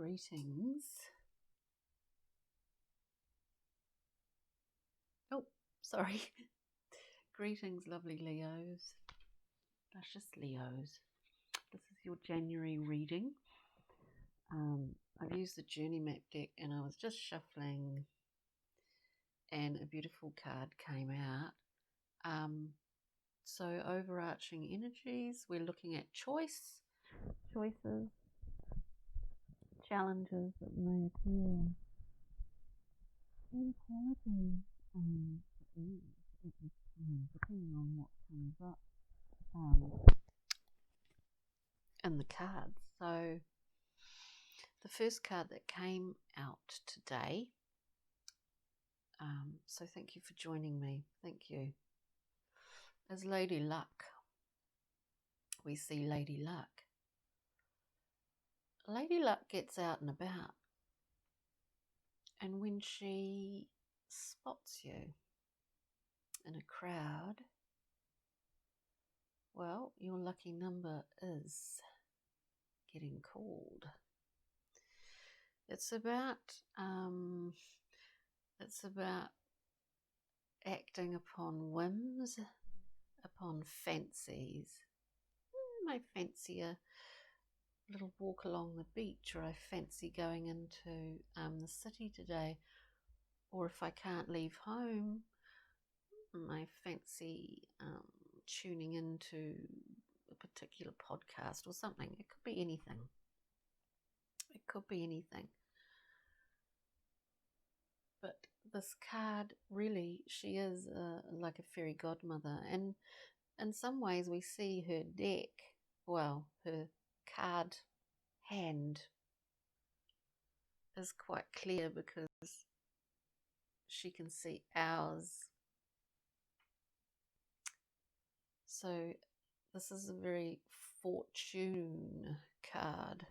Greetings. Oh, sorry. Greetings, lovely Leos. Luscious Leos. This is your January reading. I've used the Journey Map deck and I was just shuffling and a beautiful card came out. So overarching energies, we're looking at choices, challenges that may appear, and qualities for ease at this time, depending on what comes up in the cards. So the first card that came out today, so thank you for joining me, thank you, is Lady Luck. We see Lady Luck. Lady Luck gets out and about, and when she spots you in a crowd, well, your lucky number is getting called. It's about acting upon whims, upon fancies. I fancy a little walk along the beach, or I fancy going into the city today, or if I can't leave home, I fancy tuning into a particular podcast or something. It could be anything. But this card, really, she is like a fairy godmother, and in some ways we see her deck, well, her card hand is quite clear because she can see ours. So this is a very fortune card.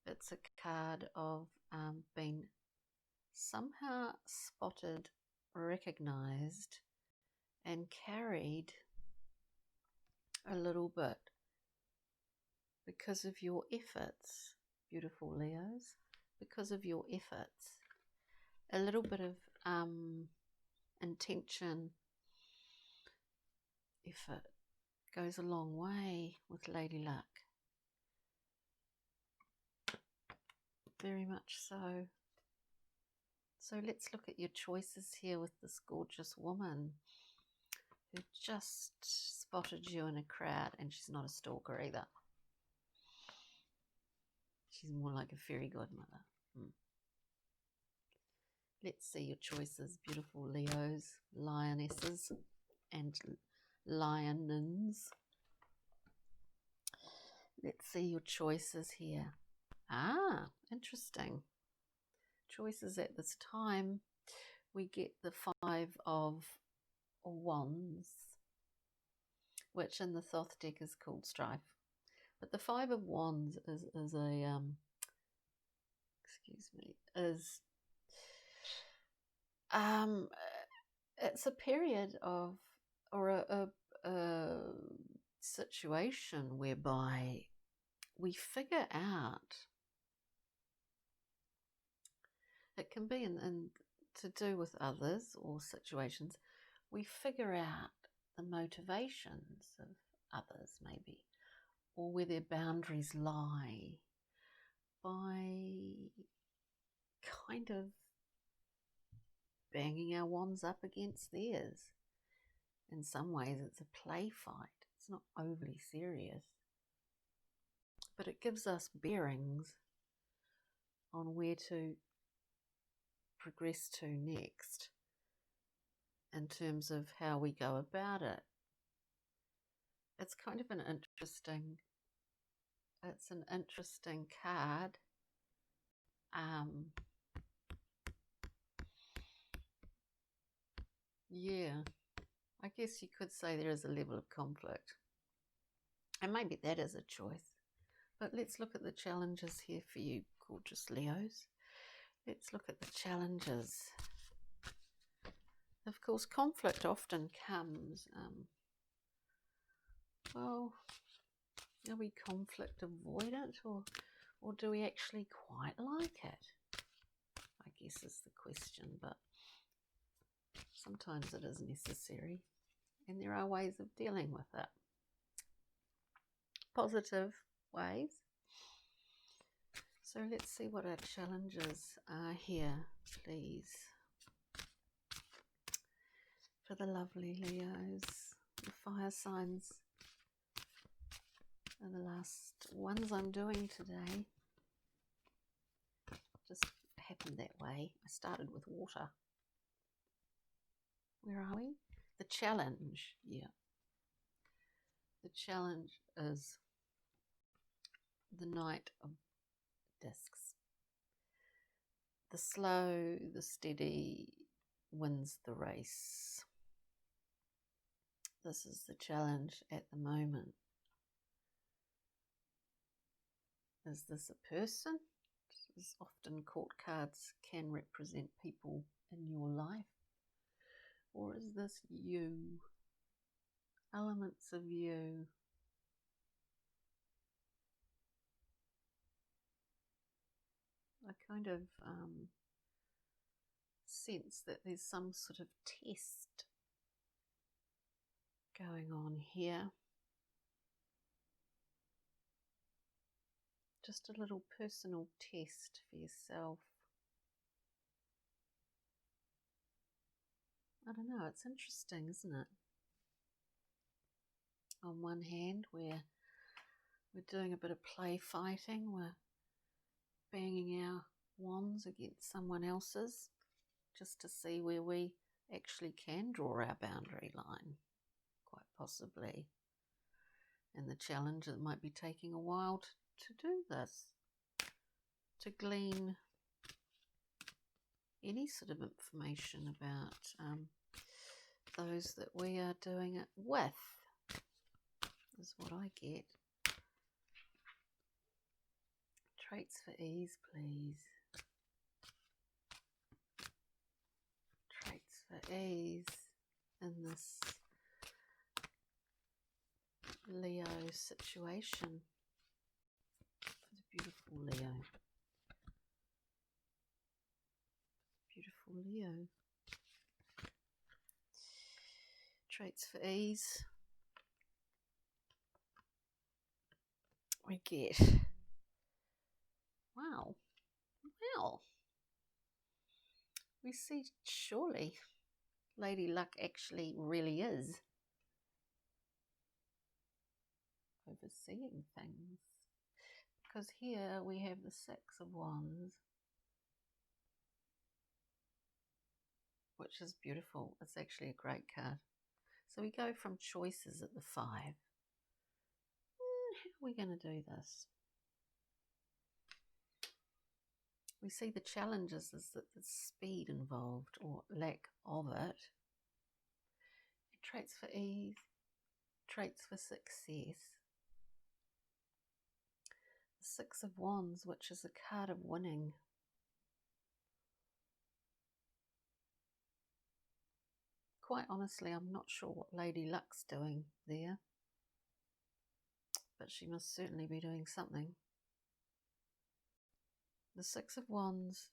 It's a card of being somehow spotted, recognized, and carried a little bit because of your efforts, beautiful Leos, because of your efforts. A little bit of intention, effort goes a long way with Lady Luck. Very much so. So let's look at your choices here with this gorgeous woman who just spotted you in a crowd, and she's not a stalker either. She's more like a fairy godmother. Let's see your choices, beautiful Leos, lionesses and lionins. Let's see your choices here. Interesting. Choices at this time. We get the 5 of Wands, which in the Thoth deck is called Strife. But the 5 of Wands is it's a period of, or a situation whereby we figure out, it can be in to do with others or situations, we figure out the motivations of others maybe, or where their boundaries lie, by kind of banging our wands up against theirs. In some ways it's a play fight. It's not overly serious, but it gives us bearings on where to progress to next in terms of how we go about it. It's kind of an interesting card. Yeah, I guess you could say there is a level of conflict, and maybe that is a choice. But let's look at the challenges here for you, gorgeous Leos. Let's look at the challenges. Of course, conflict often comes, well, are we conflict avoidant, or Or do we actually quite like it? I guess is the question, but sometimes it is necessary, and there are ways of dealing with it. Positive ways. So let's see what our challenges are here, please. For the lovely Leos, the fire signs are the last ones I'm doing today. Just happened that way. I started with water. Where are we? The challenge, yeah. The challenge is the Knight of Discs. The slow, the steady wins the race. This is the challenge at the moment. Is this a person? As often court cards can represent people in your life. Or is this you? Elements of you. I kind of sense that there's some sort of test going on here. Just a little personal test for yourself. I don't know, it's interesting, isn't it? On one hand, we're doing a bit of play fighting, we're banging our wands against someone else's just to see where we actually can draw our boundary line, quite possibly. And the challenge, it might be taking a while to do this, to glean any sort of information about those that we are doing it with, is what I get. Traits for ease, please. Traits for ease in this Leo situation. For the beautiful Leo. Beautiful Leo. Traits for ease. We get, wow, well, we see surely Lady Luck actually really is overseeing things. Because here we have the Six of Wands, which is beautiful. It's actually a great card. So we go from choices at the 5. How are we going to do this? We see the challenges is that the speed involved, or lack of it. Traits for ease, traits for success. The Six of Wands, which is a card of winning. Quite honestly, I'm not sure what Lady Luck's doing there, but she must certainly be doing something. The Six of Wands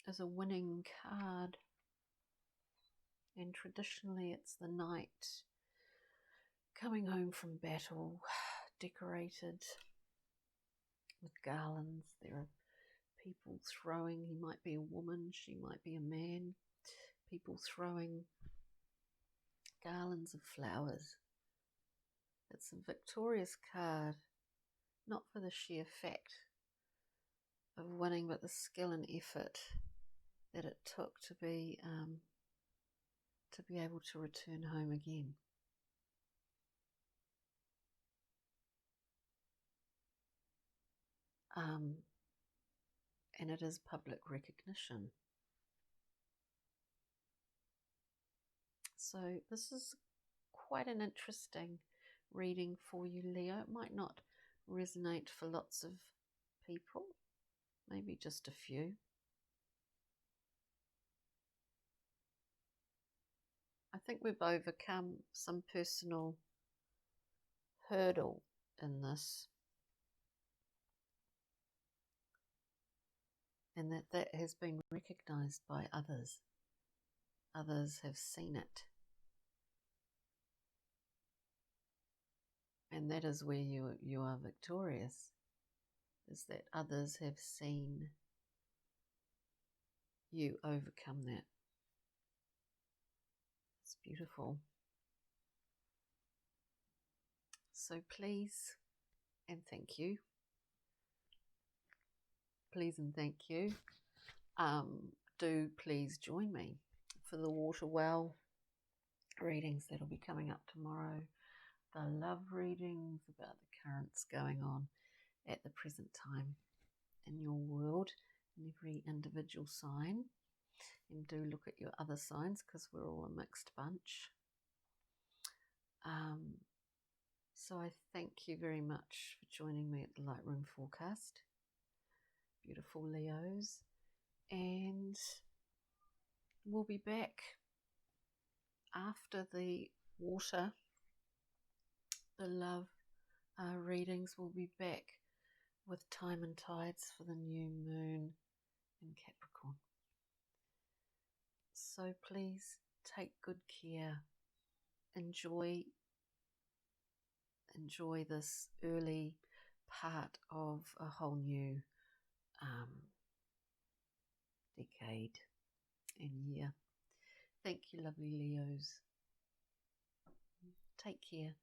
is a winning card, and traditionally it's the knight coming home from battle, decorated with garlands. There are people throwing, he might be a woman, she might be a man, people throwing garlands of flowers. It's a victorious card, not for the sheer fact of winning, but the skill and effort that it took to be able to return home again. And it is public recognition. So this is quite an interesting reading for you, Leo. It might not resonate for lots of people, maybe just a few. I think we've overcome some personal hurdle in this. and that has been recognized by others. Others have seen it. And that is where you are victorious, is that others have seen you overcome that. It's beautiful. So please and thank you. Please and thank you. Do please join me for the water well readings that'll be coming up tomorrow. The love readings about the currents going on at the present time in your world, in every individual sign. And do look at your other signs, because we're all a mixed bunch. So I thank you very much for joining me at the Lightroom Forecast. Beautiful Leos. And we'll be back after the water, the love readings. We'll be back with time and tides for the new moon in Capricorn. So please take good care. Enjoy this early part of a whole new decade and year. Thank you, lovely Leos. Take care.